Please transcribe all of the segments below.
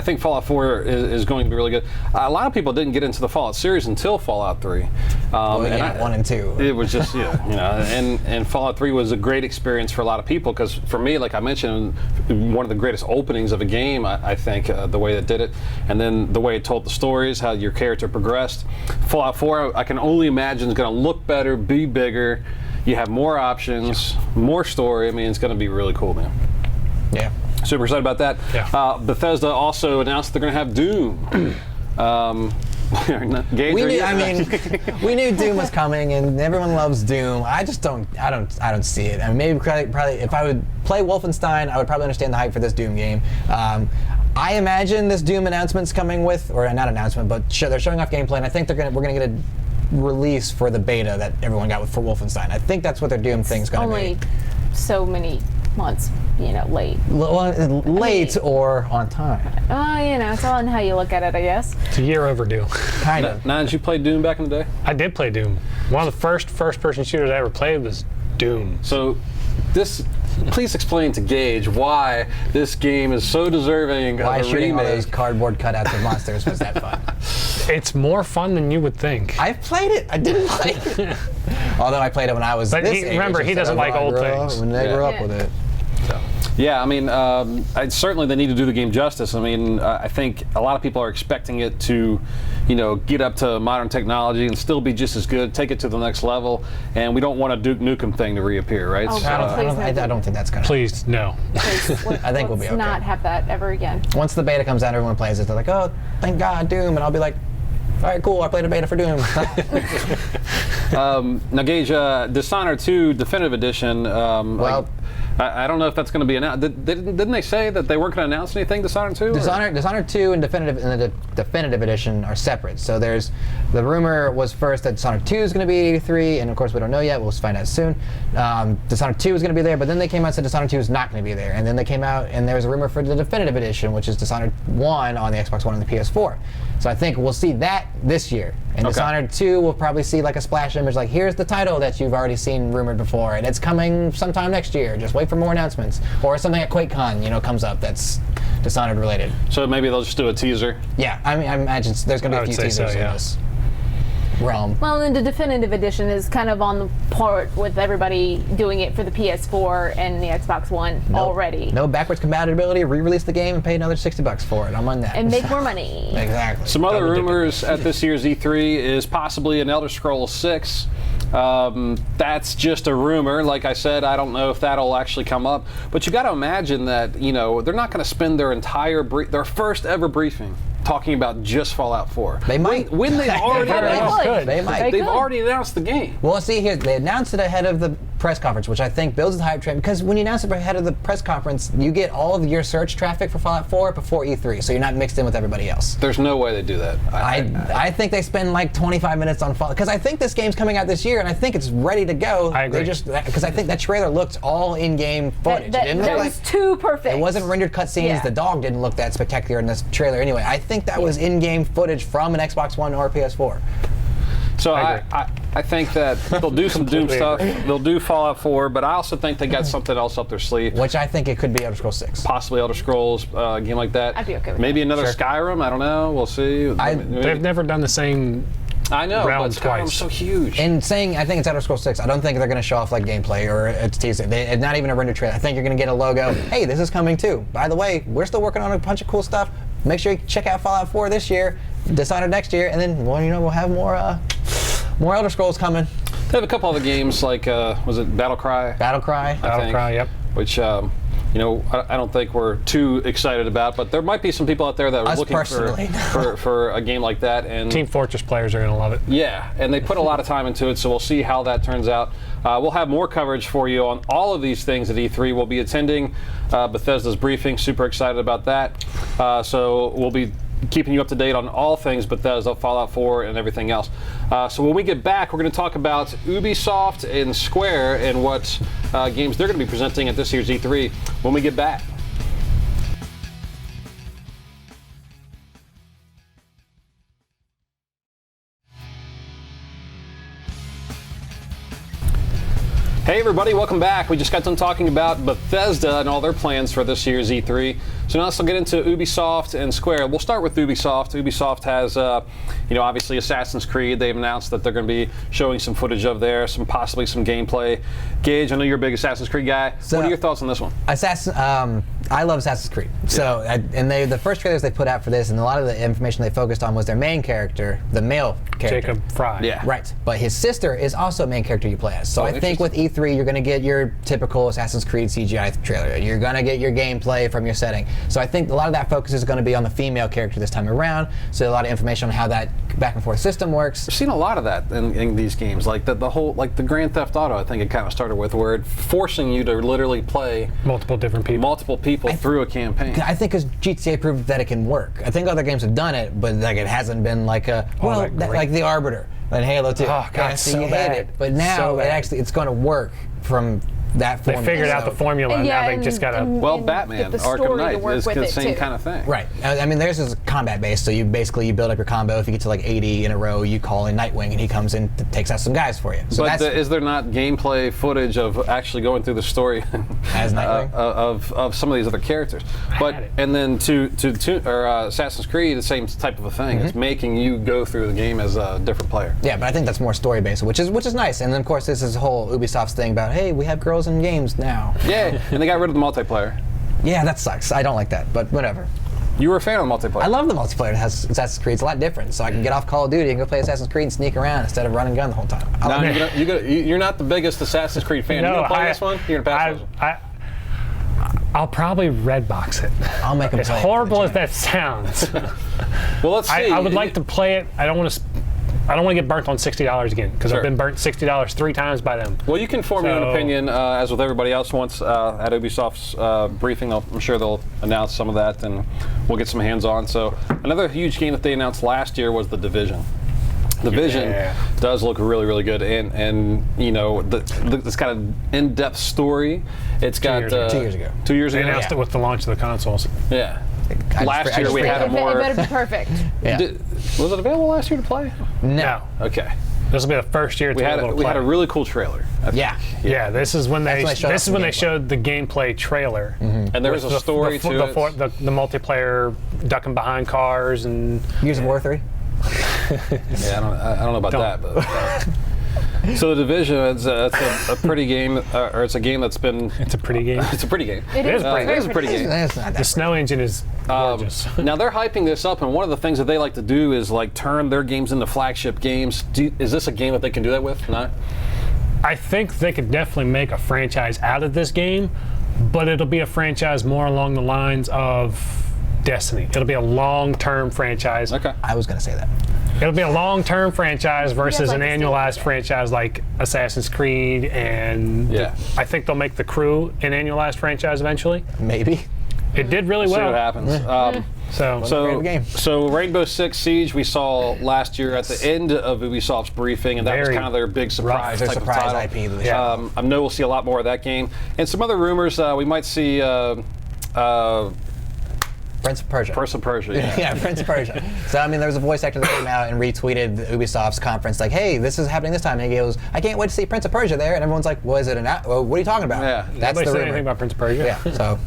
think Fallout 4 is going to be really good. A lot of people didn't get into the Fallout series until Fallout 3. And 1 and 2. It was just, and Fallout 3 was a great experience for a lot of people because for me, like I mentioned, one of the greatest openings of a game, I think, the way that did it, and then the way it told the stories, how your character progressed. Fallout 4, I can only imagine, is going to look better, be bigger. You have more options, more story. I mean, it's going to be really cool, man. Yeah. Super excited about that. Yeah. Bethesda also announced they're going to have Doom. Gage, we knew Doom was coming, and everyone loves Doom. I don't see it. I mean, maybe probably if I would play Wolfenstein, I would probably understand the hype for this Doom game. I imagine this Doom announcement's coming with, or not announcement, but they're showing off gameplay, and I think we're gonna get a release for the beta that everyone got for Wolfenstein. I think that's what their Doom thing's gonna be. Only so many months, late. Late or on time. It's all in how you look at it, I guess. It's a year overdue. Kind of. Now, did you play Doom back in the day? I did play Doom. One of the first-person shooters I ever played was Doom. So, please explain to Gage why this game is so deserving why of a shooting all remake. those cardboard cutouts of monsters was that fun? It's more fun than you would think. I've played it. I didn't like it. Although I played it when I was But this age. remember, he doesn't like old things. When they grew up with it. So. Yeah, I mean, certainly they need to do the game justice. I mean, I think a lot of people are expecting it to, get up to modern technology and still be just as good, take it to the next level, and we don't want a Duke Nukem thing to reappear, right? Oh, I don't think that's going to Please, no. I think we'll be okay. Let's not have that ever again. Once the beta comes out, everyone plays it. They're like, oh, thank God, Doom. And I'll be like, all right, cool, I played a beta for Doom. Now, Gage, Dishonored 2 Definitive Edition, I don't know if that's going to be announced. Didn't they say that they weren't going to announce anything, Dishonored 2? Dishonored 2 and the Definitive Edition are separate. So the rumor was first that Dishonored 2 is going to be at E3, and of course we don't know yet. We'll find out soon. Dishonored 2 is going to be there, but then they came out and said Dishonored 2 is not going to be there. And then they came out and there was a rumor for the Definitive Edition, which is Dishonored 1 on the Xbox One and the PS4. So I think we'll see that this year. And Dishonored 2, we'll probably see like a splash image like, here's the title that you've already seen rumored before, and it's coming sometime next year. Just wait for more announcements. Or something at QuakeCon, comes up that's Dishonored related. So maybe they'll just do a teaser? Yeah, I imagine there's going to be a few teasers in this realm. Well, and the Definitive Edition is kind of on the part with everybody doing it for the PS4 and the Xbox One already. No backwards compatibility, re-release the game and pay another $60 for it. I'm on that. And make more money. Exactly. Some other rumors at this year's E3 is possibly an Elder Scrolls 6. That's just a rumor. Like I said, I don't know if that'll actually come up. But you got to imagine that, they're not going to spend their entire their first ever briefing talking about just Fallout 4. They might. When they've already They might. They've already announced the game. Well, see here, they announced it ahead of the press conference, which I think builds the hype train, because when you announce it ahead of the press conference, you get all of your search traffic for Fallout 4 before E3, so you're not mixed in with everybody else. There's no way they do that. I think they spend like 25 minutes on Fallout, because I think this game's coming out this year, and I think it's ready to go. I agree. Because I think that trailer looked all in-game footage. That was too perfect. It wasn't rendered cutscenes. Yeah. The dog didn't look that spectacular in this trailer anyway. I think that was in-game footage from an Xbox One or PS4. So I think that they'll do some Doom stuff. They'll do Fallout 4, but I also think they got something else up their sleeve. Which I think it could be Elder Scrolls 6. Possibly Elder Scrolls, a game like that. I'd be okay with Maybe that. another Skyrim. I don't know. We'll see. They've never done the same. I know, realm but Skyrim's twice. so huge. And saying I think it's Elder Scrolls 6, I don't think they're going to show off like gameplay or it's teasing. It's not even a rendered trailer. I think you're going to get a logo. Hey, this is coming too. By the way, we're still working on a bunch of cool stuff. Make sure you check out Fallout 4 this year, Dishonored next year, and then we'll have more Elder Scrolls coming. They have a couple other games like was it Battlecry? Battlecry, yep. Which I don't think we're too excited about, but there might be some people out there that are looking for a game like that. And Team Fortress players are going to love it. Yeah, and they put a lot of time into it, so we'll see how that turns out. We'll have more coverage for you on all of these things at E3. We'll be attending Bethesda's briefing. Super excited about that. So we'll be keeping you up to date on all things Bethesda, Fallout 4, and everything else. So when we get back, we're going to talk about Ubisoft and Square and what games they're going to be presenting at this year's E3 when we get back. Hey everybody, welcome back. We just got done talking about Bethesda and all their plans for this year's E3. So now let's get into Ubisoft and Square. We'll start with Ubisoft. Ubisoft has, obviously Assassin's Creed. They've announced that they're going to be showing some footage of there, possibly some gameplay. Gage, I know you're a big Assassin's Creed guy. So, what are your thoughts on this one? I love Assassin's Creed. So, the first trailers they put out for this, and a lot of the information they focused on was their main character, the male character. Jacob Fry. Yeah. Right. But his sister is also a main character you play as. So I think with E3, you're going to get your typical Assassin's Creed CGI trailer. You're going to get your gameplay from your setting. So I think a lot of that focus is going to be on the female character this time around. So a lot of information on how that back and forth system works. I've seen a lot of that in these games, like the whole, like the Grand Theft Auto. I think it kind of started with where it's forcing you to literally play multiple different people through a campaign. I think because GTA proved that it can work. I think other games have done it, but like it hasn't been like like the Arbiter and Halo 2. Oh God, so you bad. hate it. But now it's going to work from that formula. They figured out the formula, and now they just got to... Well, Batman, Arkham Knight is the same kind of thing. Right. I mean, theirs is combat-based, so you build up your combo. If you get to like 80 in a row, you call in Nightwing, and he comes in, takes out some guys for you. So but is there not gameplay footage of actually going through the story as Nightwing? of some of these other characters? And then to Assassin's Creed, the same type of a thing. It's making you go through the game as a different player. Yeah, but I think that's more story-based, which is nice. And then of course, this is whole Ubisoft's thing about, hey, we have girls in games now. Yeah, and they got rid of the multiplayer. Yeah, that sucks. I don't like that, but whatever. You were a fan of the multiplayer. I love the multiplayer. It has Assassin's Creed. It's a lot different. So I can get off Call of Duty and go play Assassin's Creed and sneak around instead of run and gun the whole time. No, you're not the biggest Assassin's Creed fan. No, you gonna play this one? You're gonna pass I'll probably Redbox it. I'll make them As play horrible as that sounds. Well, let's see. I would like to play it. I don't want to get burnt on $60 again, because I've been burnt $60 3 times by them. Well, you can form your own opinion, as with everybody else once at Ubisoft's briefing. I'm sure they'll announce some of that, and we'll get some hands-on. So another huge game that they announced last year was The Division. The Division does look really, really good, and this kind of in-depth story. It's got 2 years ago. 2 years ago. They announced it with the launch of the consoles. Yeah. Last year we had a more. It better be perfect. Yeah. Was it available last year to play? No. Okay. This will be the first year to We be able to play. had a really cool trailer. Yeah. Yeah, this is when they showed showed the gameplay trailer. And there was a story to it. The multiplayer ducking behind cars and Gears of War 3? Yeah, I don't know about that, but. So The Division, it's a pretty game, or it's a game that's been. it's a pretty game. It's a pretty game. It is a pretty game. It's not that The snow engine is gorgeous. Now they're hyping this up, and one of the things that they like to do is like turn their games into flagship games. Is this a game that they can do that with? No. I think they could definitely make a franchise out of this game, but it'll be a franchise more along the lines of Destiny. It'll be a long-term franchise. Okay. I was going to say that. It'll be a long-term franchise versus an like to see annualized that. franchise like Assassin's Creed, and I think they'll make The Crew an annualized franchise eventually. Maybe. It did really See well. what happens. So game. So Rainbow Six Siege we saw last year at the end of Ubisoft's briefing, and that was Very kind of their big surprise Their type surprise of title. IP that they showed. I know we'll see a lot more of that game, and some other rumors. We might see Prince of Persia. Prince of Persia. Yeah, Prince of Persia. So, I mean, there was a voice actor that came out and retweeted Ubisoft's conference like, hey, this is happening this time. And he goes, I can't wait to see Prince of Persia there. And everyone's like, well, is it well, what are you talking about? Yeah. That's Nobody the said rumor. anything about Prince of Persia. Yeah, so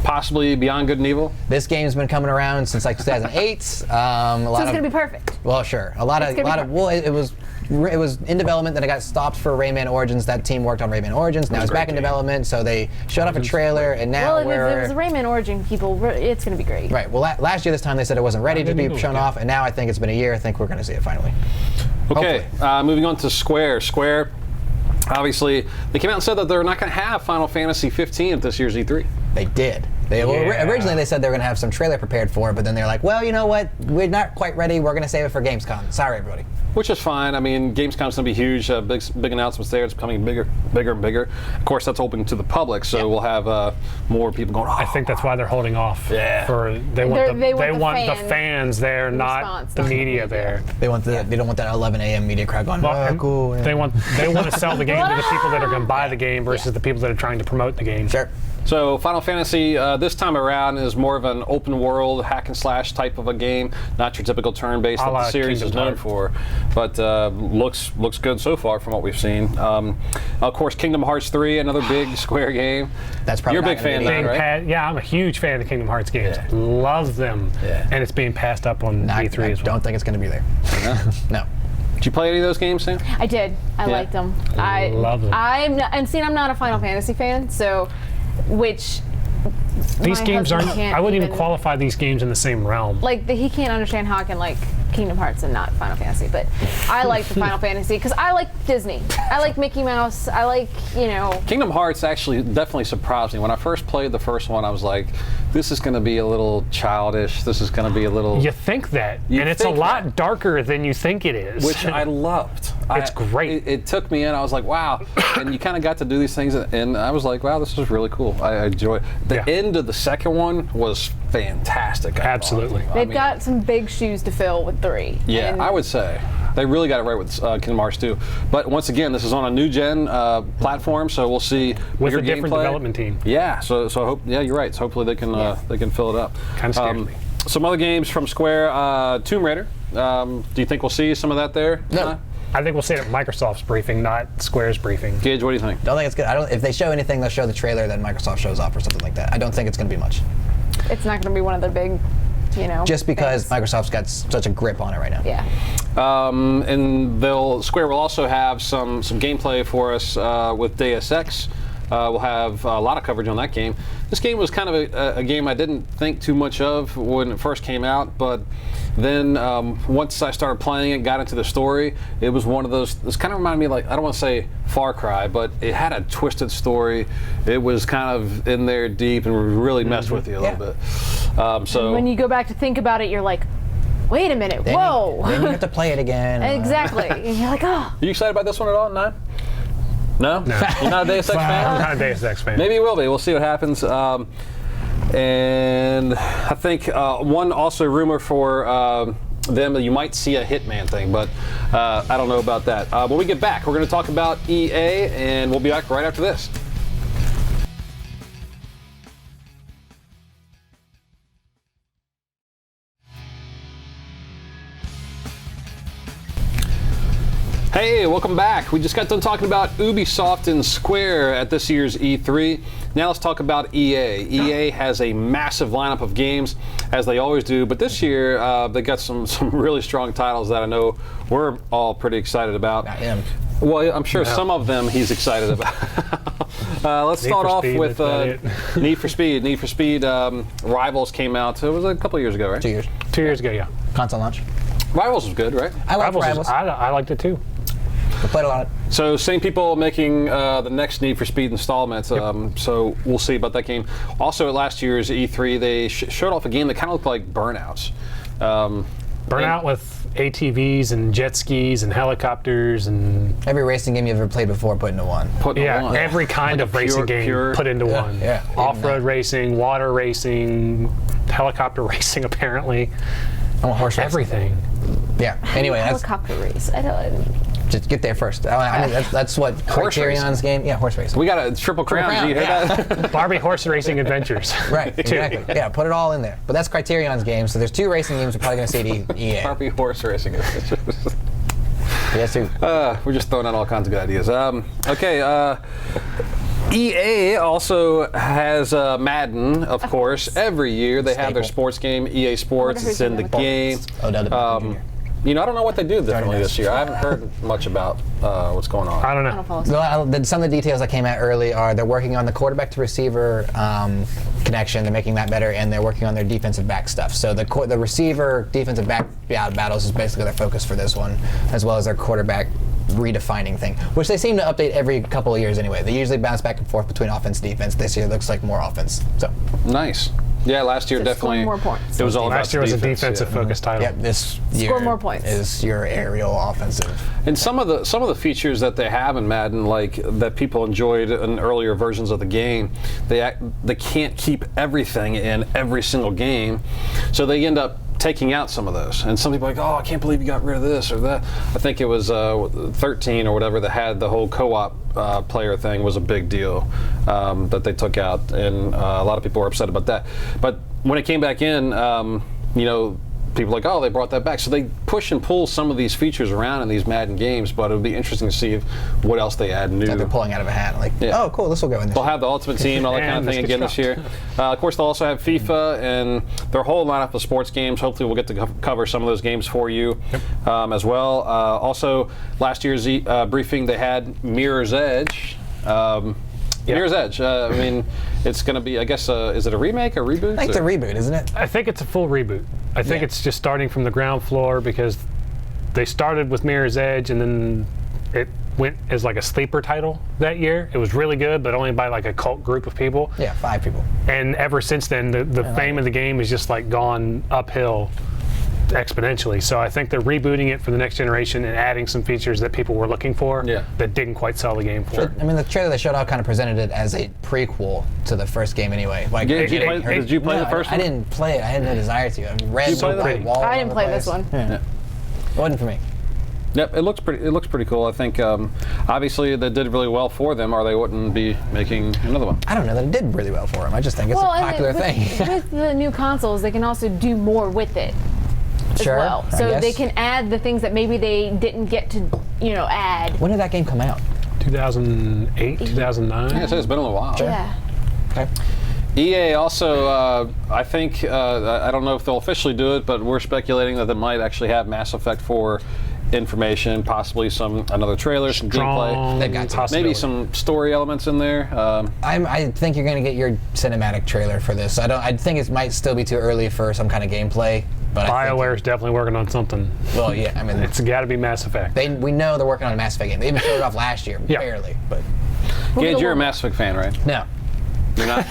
Possibly Beyond Good and Evil. this game's been coming around since like 2008. So it's gonna be perfect. Well, sure. It was in development, then it got stopped for Rayman Origins. That team worked on Rayman Origins. Now it's back in development, so they showed off a trailer, and now Well, if it was Rayman Origin people, it's gonna be great. Right. Well, last year this time they said it wasn't ready to be shown off, and now I think it's been a year. I think we're going to see it finally. Okay, moving on to Square. Square, obviously, they came out and said that they're not going to have Final Fantasy 15 at this year's E3. They did. Originally they said they were going to have some trailer prepared for it, but then they're like, well, you know what? We're not quite ready. We're going to save it for Gamescom. Sorry, everybody. Which is fine. I mean, Gamescom's going to be huge. Big announcements there. It's becoming bigger and bigger. Of course, that's open to the public, so we'll have more people going. I think that's why they're holding off. Yeah. They want the the fans there, not response, the not the media media. there. They don't want that 11 a.m. media crowd going, Well, oh, cool. Yeah. They want to sell the game to the people that are going to buy the game versus the people that are trying to promote the game. Sure. So Final Fantasy this time around is more of an open world hack and slash type of a game, not your typical turn-based that the series is known for, but looks good so far from what we've seen. Of course, Kingdom Hearts 3, another big Square game. That's probably you're a big fan of that, right? Yeah, I'm a huge fan of the Kingdom Hearts games. Yeah. Love them, Yeah. and it's being passed up on E3 I as well. don't think it's going to be there. No. Did you play any of those games, Sam? I did. I liked them. I love them. I'm not a Final Fantasy fan, so These my games husband aren't. can't I wouldn't even even- qualify these games in the same realm. like he can't understand how I can like Kingdom Hearts and not Final Fantasy, but I like the Final Fantasy because I like Disney. I like Mickey Mouse. I like, Kingdom Hearts actually definitely surprised me. When I first played the first one, I was like, this is going to be a little childish. This is going to be a little... You think that, You and it's a think lot that. darker than you think it is. Which I loved. It's great. It took me in. I was like, wow. And you kind of got to do these things, and I was like, wow, this is really cool. I enjoy it. The end of the second one was fantastic. I thought. Absolutely. they've got some big shoes to fill with 3. Yeah, And I would say. They really got it right with Kingdom Hearts 2. But once again, this is on a new gen platform, so we'll see With bigger a different gameplay. development team. Yeah, so I hope. Yeah, you're right. So hopefully they can fill it up. Kind of scares me. Some other games from Square, Tomb Raider. Do you think we'll see some of that there? No. I think we'll see it at Microsoft's briefing, not Square's briefing. Gage, what do you think? Don't think it's good. If they show anything, they'll show the trailer that Microsoft shows off or something like that. I don't think it's going to be much. it's not going to be one of their big, Just because things. Microsoft's got such a grip on it right now. Yeah. And Square will also have some gameplay for us with Deus Ex. We'll have a lot of coverage on that game. This game was kind of a game I didn't think too much of when it first came out, but then once I started playing it, got into the story, it was one of those. This kind of reminded me, like, I don't want to say Far Cry, but it had a twisted story. It was kind of in there deep and really messed with you a little bit. So When you go back to think about it, you're like, wait a minute, Then whoa. then you have to play it again. Exactly. And you're like, oh. are you excited about this one at all? No? No? You're not a Deus Ex fan? I'm not a Deus Ex fan. Maybe it will be. We'll see what happens. And I think one also rumor for them that you might see a Hitman thing, but I don't know about that. When we get back, we're going to talk about EA, and we'll be back right after this. Hey, welcome back. We just got done talking about Ubisoft and Square at this year's E3. Now let's talk about EA. EA has a massive lineup of games, as they always do, but this year they got some really strong titles that I know we're all pretty excited about. I am. Well, I'm sure some of them he's excited about. Let's Need start for off Speed, with that's about Need for Speed. Need for Speed Rivals came out. It was a couple of years ago, right? 2 years. 2 years ago, yeah. Console launch. Rivals was good, right? I like Rivals, Rivals. I liked it too. I played a lot of it. So same people making the next Need for Speed installment. So we'll see about that game. Also at last year's E3, they showed off a game that kind of looked like Burnouts. Burnout with ATVs and jet skis and helicopters and Every racing game you've ever played before put into one. Put in one. every kind Like of a racing pure- game pure- put into one. yeah. Off-road racing, water racing, helicopter racing apparently. I want horse racing. Everything. Yeah. Anyway, that's, Helicopter race. I don't. just get there first. I mean, that's what Horse Criterion's game. Yeah, horse racing. We got a triple crown. Did you hear that? Barbie Horse Racing Adventures. Right, exactly. Yeah, put it all in there. But that's Criterion's game, so there's 2 racing games we're probably going to see at EA. Barbie horse racing. Yes, 2. We're just throwing out all kinds of good ideas. Okay. EA also has Madden, of course. Every year they have their Staple. sports game, EA Sports. who's It's in the gonna game. Oh, You know, I don't know what they do differently knows. this year. I haven't heard much about what's going on. I don't I know. don't follow. Some of the details that came out early are they're working on the quarterback to receiver connection. They're making that better, and they're working on their defensive back stuff. So the receiver defensive back battles is basically their focus for this one, as well as their quarterback redefining thing, which they seem to update every couple of years anyway. They usually bounce back and forth between offense and defense. This year looks like more offense. So Nice. Yeah, last year Just score definitely. more points. It was all about Last year was a defense, defensive yeah. focused title. yeah, this year more points. is your aerial offensive. And some of the features that they have in Madden, like that people enjoyed in earlier versions of the game, they can't keep everything in every single game, so they end up taking out some of those. And some people are like, oh, I can't believe you got rid of this or that. I think it was 13 or whatever that had the whole co-op player thing was a big deal that they took out, and a lot of people were upset about that. But when it came back in, you know, people are like, oh, they brought that back. So they push and pull some of these features around in these Madden games, but it'll be interesting to see what else they add new. Like they're pulling out of a hat, like, oh, cool, this will go in this. They'll have the Ultimate Team and all that kind of thing again this year. Of course, they'll also have FIFA and their whole lineup of sports games. Hopefully, we'll get to cover some of those games for you as well. Also, last year's briefing, they had Mirror's Edge. Mirror's Edge. I mean, it's going to be, I guess, is it a remake or reboot? I think it's a reboot, isn't it? I think it's a full reboot. I think it's just starting from the ground floor because they started with Mirror's Edge and then it went as like a sleeper title that year. It was really good, but only by like a cult group of people. Yeah, 5 people. And ever since then, the fame of the game has just like gone uphill exponentially. So I think they're rebooting it for the next generation and adding some features that people were looking for that didn't quite sell the game for. I mean, the trailer they showed out kind of presented it as a prequel to the first game anyway. Like, did you play the first one? I didn't play it. I had no desire to. I read the wall. I didn't play this one. Yeah. It wasn't for me. Yep, it looks pretty cool. I think obviously they did really well for them, or they wouldn't be making another one. I don't know that it did really well for them. I just think it's a popular thing. With the new consoles, they can also do more with it. Sure, as well. So they can add the things that maybe they didn't get to, add. When did that game come out? 2008, 2009. Yeah, so it's been a while. Sure. Yeah. Okay. EA also, I think, I don't know if they'll officially do it, but we're speculating that they might actually have Mass Effect 4 information, possibly another trailer, some gameplay. They've got maybe some story elements in there. I think you're going to get your cinematic trailer for this. I think it might still be too early for some kind of gameplay. But BioWare's definitely working on something. Well, yeah, I mean, it's got to be Mass Effect. We know they're working on a Mass Effect game. They even showed it off last year, barely. But Gage, you're a Mass Effect fan, right? No. You're not?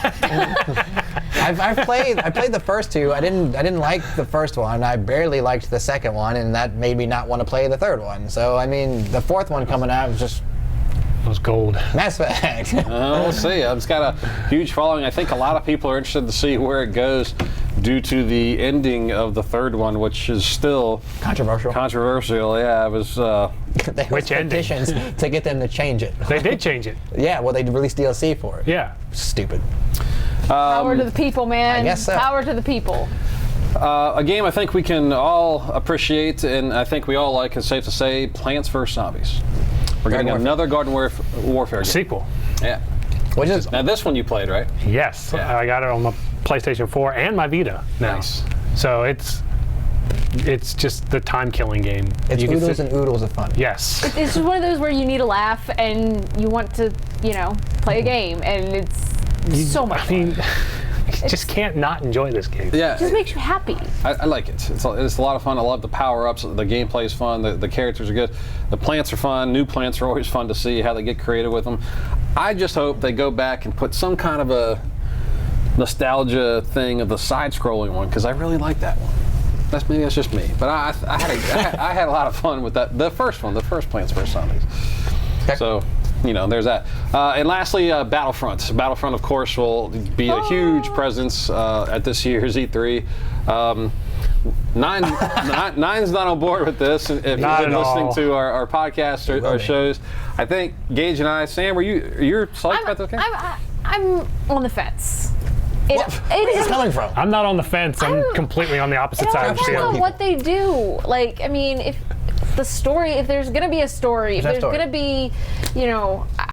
I played the first two. I didn't like the first one. I barely liked the second one, and that made me not want to play the third one. So I mean, the fourth one coming out was just gold. Mass Effect. We'll see. It's got a huge following. I think a lot of people are interested to see where it goes due to the ending of the third one, which is still controversial. Yeah, it was. Which petitions to get them to change it. They did change it. Yeah, well, they released DLC for it. Yeah. Stupid. Power to the people, man. I guess so. Power to the people. A game I think we can all appreciate, and I think we all like, it's safe to say, Plants vs. Zombies. We're getting another Garden Warfare game. Sequel. Yeah. Which is now this one you played, right? Yes. Yeah. I got it on my PlayStation 4 and my Vita now. Nice. So it's just the time-killing game. It's oodles and oodles of fun. Yes. It's just one of those where you need a laugh and you want to, play a game, and it's so much fun. You just can't not enjoy this game. Yeah. It just makes you happy. I like it. It's a lot of fun. I love the power-ups. The gameplay is fun. The characters are good. The plants are fun. New plants are always fun to see how they get creative with them. I just hope they go back and put some kind of a nostalgia thing of the side-scrolling one, because I really like that one. Maybe that's just me, but I had a lot of fun with that. The first one, the first Plants vs. Zombies. Okay. So, there's that. And lastly, Battlefront. Battlefront, of course, will be a huge presence at this year's E3. Nine's not on board with this. If you've been listening to our podcast or our shows, I think Gage and I, Sam, you're psyched about this game? I'm on the fence. Where's it coming from? I'm not on the fence. I'm completely on the opposite side of the field. On what they do. Like, I mean, if there's going to be a story, if there's going to be,